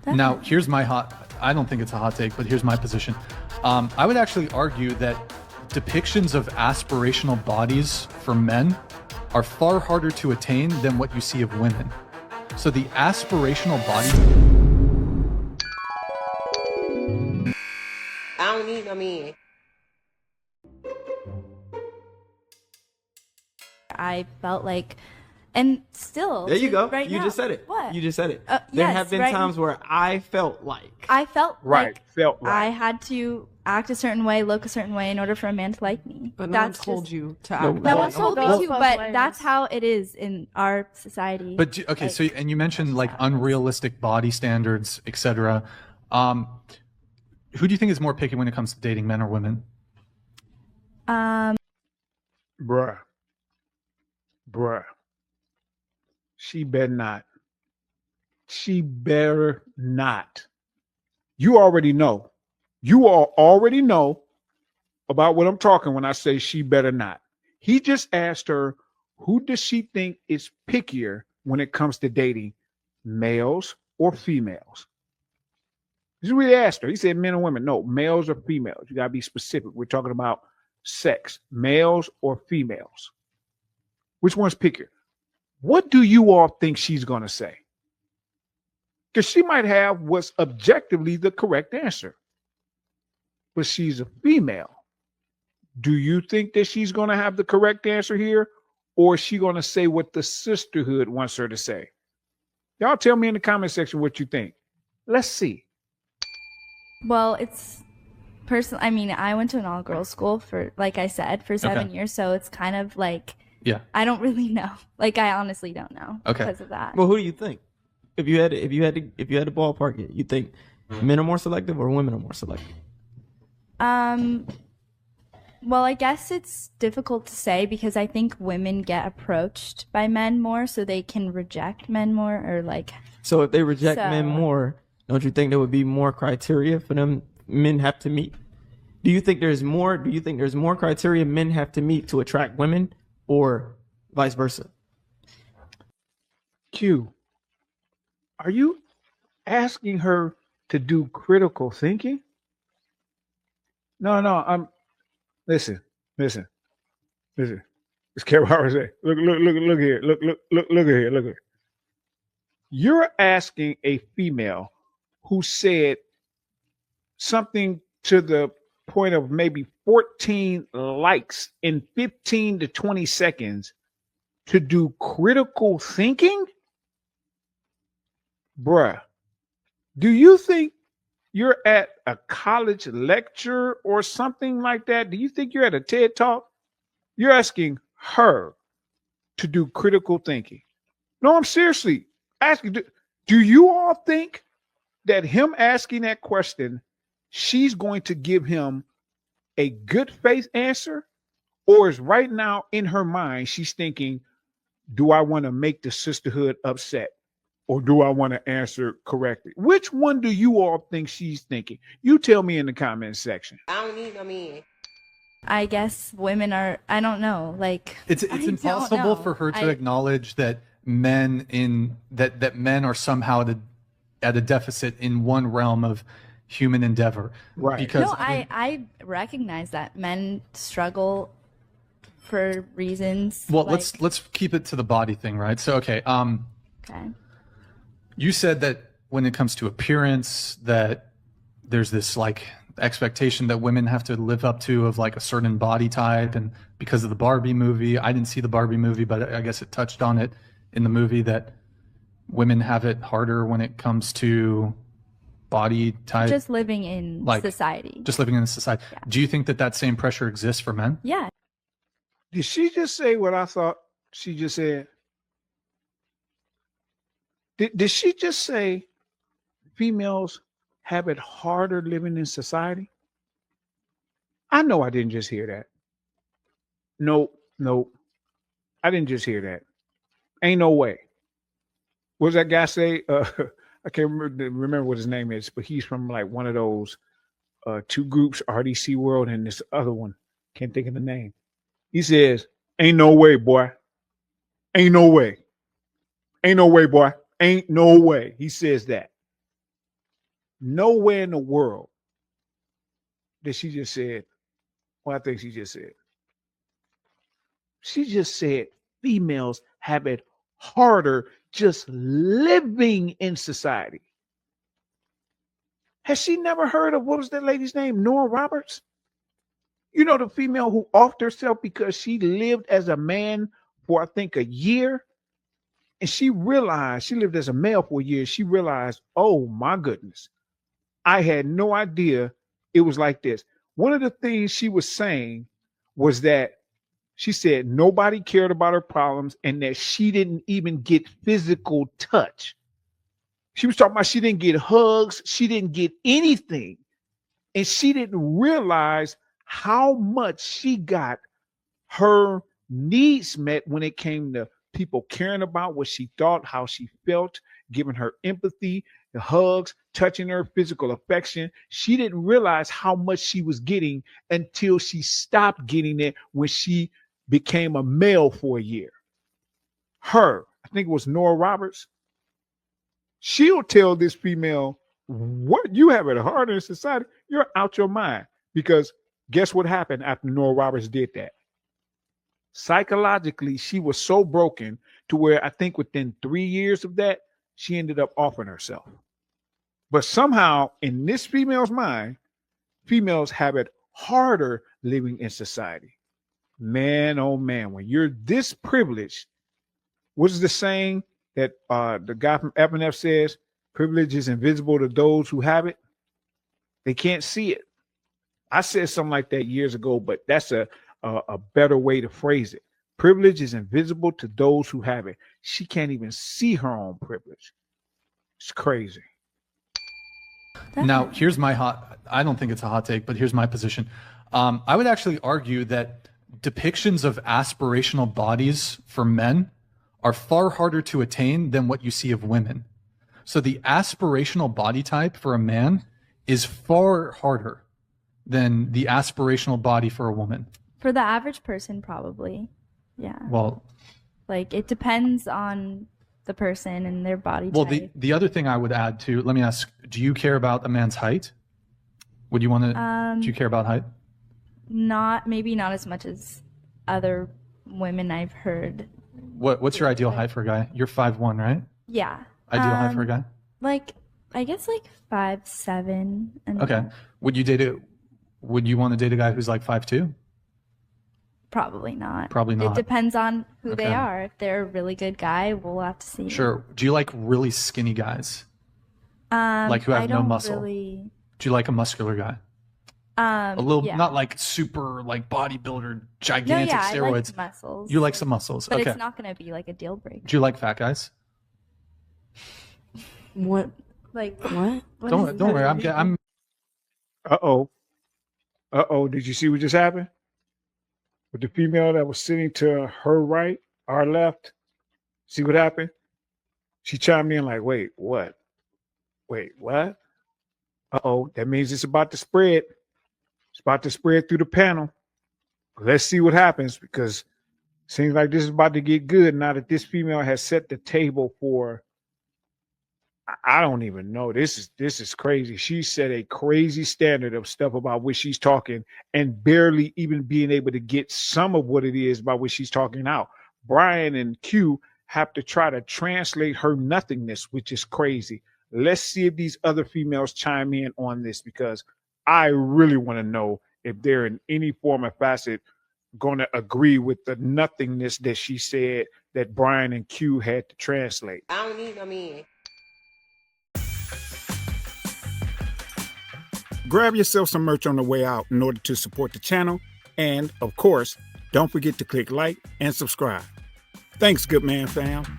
Now, here's my I don't think it's a hot take, but here's my position. I would actually argue that depictions of aspirational bodies for men are far harder to attain than what you see of women. So the aspirational body... I don't need no man. I felt like, and still, there you go. Right You now, just said it. What? You just said it. There yes, have been times where I felt like I had to act a certain way, look a certain way in order for a man to like me. But no one told you to act. No one told me to, but that's how it is in our society. But okay, so and you mentioned like unrealistic body standards, etc. Who do you think is more picky when it comes to dating, men or women? Bruh. She better not. She better not. You already know. You all already know about what I'm talking when I say she better not. He just asked her, who does she think is pickier when it comes to dating, males or females? This is what he asked her. He said men or women. No, males or females. You got to be specific. We're talking about sex, males or females. Which one's pickier? What do you all think she's going to say? Because she might have what's objectively the correct answer. But she's a female. Do you think that she's going to have the correct answer here? Or is she going to say what the sisterhood wants her to say? Y'all tell me in the comment section what you think. Let's see. Well, it's personal. I mean, I went to an all-girls school for, like I said, for 7 years. So it's kind of like, I don't really know. Like, I honestly don't know because of that. Well, who do you think? If you had to ballpark it, you think men are more selective or women are more selective? Well, I guess it's difficult to say because I think women get approached by men more, so they can reject men more, or like. So if they reject men more, don't you think there would be more criteria for them men have to meet? Do you think there's more criteria men have to meet to attract women, or vice versa? Q, are you asking her to do critical thinking? No, I'm. Listen. It's Kevin Howard say, look here. Look here. You're asking a female who said something to the point of maybe 14 likes in 15 to 20 seconds to do critical thinking? Bruh, do you think you're at a college lecture or something like that? Do you think you're at a TED Talk? You're asking her to do critical thinking. No, I'm seriously asking, do you all think that him asking that question, she's going to give him a good faith answer? Or is right now in her mind, she's thinking, do I want to make the sisterhood upset? Or do I want to answer correctly? Which one do you all think she's thinking? You tell me in the comment section. I don't need no man. I guess women are, I don't know, like. It's impossible for her to acknowledge that men are somehow at a deficit in one realm of human endeavor. Right. Because no, I recognize that men struggle for reasons. Well, let's keep it to the body thing, right? So okay. You said that when it comes to appearance, that there's this like expectation that women have to live up to of like a certain body type, and because of the Barbie movie, I didn't see the Barbie movie, but I guess it touched on it in the movie that women have it harder when it comes to body type. Just living in society. Just living in society. Yeah. Do you think that same pressure exists for men? Yeah. Did she just say what I thought she just said? Did she just say females have it harder living in society? I know I didn't just hear that. No, I didn't just hear that. Ain't no way. What does that guy say? I can't remember what his name is, but he's from like one of those two groups, RDC World and this other one. Can't think of the name. He says, ain't no way, boy. Ain't no way. Ain't no way, boy. Ain't no way. He says that. nowhere in the world that she just said, well, I think she just said. She just said females have it harder just living in society. Has she never heard of, what was that lady's name? Nora Roberts? You know, the female who offed herself because she lived as a man for, I think, a year. And she realized, she lived as a male for a year. She realized, oh my goodness, I had no idea it was like this. One of the things she was saying was that she said nobody cared about her problems and that she didn't even get physical touch. She was talking about she didn't get hugs. She didn't get anything. And she didn't realize how much she got her needs met when it came to people caring about what she thought, how she felt, giving her empathy, the hugs, touching her, physical affection. She didn't realize how much she was getting until she stopped getting it when she became a male for a year. Her, I think it was Nora Roberts, she'll tell this female, what, you have it harder in society? You're out your mind. Because guess what happened after Nora Roberts did that? Psychologically, she was so broken to where I think within 3 years of that, she ended up offering herself. But somehow in this female's mind, females have it harder living in society. Man, oh man, when you're this privileged, what is the saying that the guy from FNF says? Privilege is invisible to those who have it. They can't see it. I said something like that years ago, but that's a better way to phrase it. Privilege is invisible to those who have it. She can't even see her own privilege. It's crazy. Now, here's my I don't think it's a hot take, but here's my position. I would actually argue that depictions of aspirational bodies for men are far harder to attain than what you see of women. So the aspirational body type for a man is far harder than the aspirational body for a woman. For the average person, probably. Yeah. Well, like it depends on the person and their body type. Well, the other thing I would add to, let me ask, do you care about a man's height? Would you want to, do you care about height? Maybe not as much as other women I've heard. What's your ideal height for a guy? You're 5'1", right? Yeah. Ideal height for a guy? Like, I guess like 5'7". Okay. Would you want to date a guy who's like 5'2"? Probably not. Probably not. It depends on who they are. If they're a really good guy, we'll have to see. Sure. Do you like really skinny guys? Like who have no muscle? Really... Do you like a muscular guy? A little, yeah. Not like super like bodybuilder, gigantic steroids. I like muscles. You like some muscles, but okay. It's not going to be like a deal breaker. Do you like fat guys? What? Like what? Don't worry. I'm. Uh-oh. Did you see what just happened? With the female that was sitting to her right, our left. See what happened? She chimed in like, wait, what? Uh-oh. That means it's about to spread. It's about to spread through the panel. Let's see what happens, because it seems like this is about to get good now that this female has set the table for, I don't even know. This is crazy. She set a crazy standard of stuff about which she's talking and barely even being able to get some of what it is about which she's talking out. Brian and Q have to try to translate her nothingness, which is crazy. Let's see if these other females chime in on this, because I really want to know if they're in any form or facet going to agree with the nothingness that she said that Brian and Q had to translate. I don't need no man. Grab yourself some merch on the way out in order to support the channel. And, of course, don't forget to click like and subscribe. Thanks, good man fam.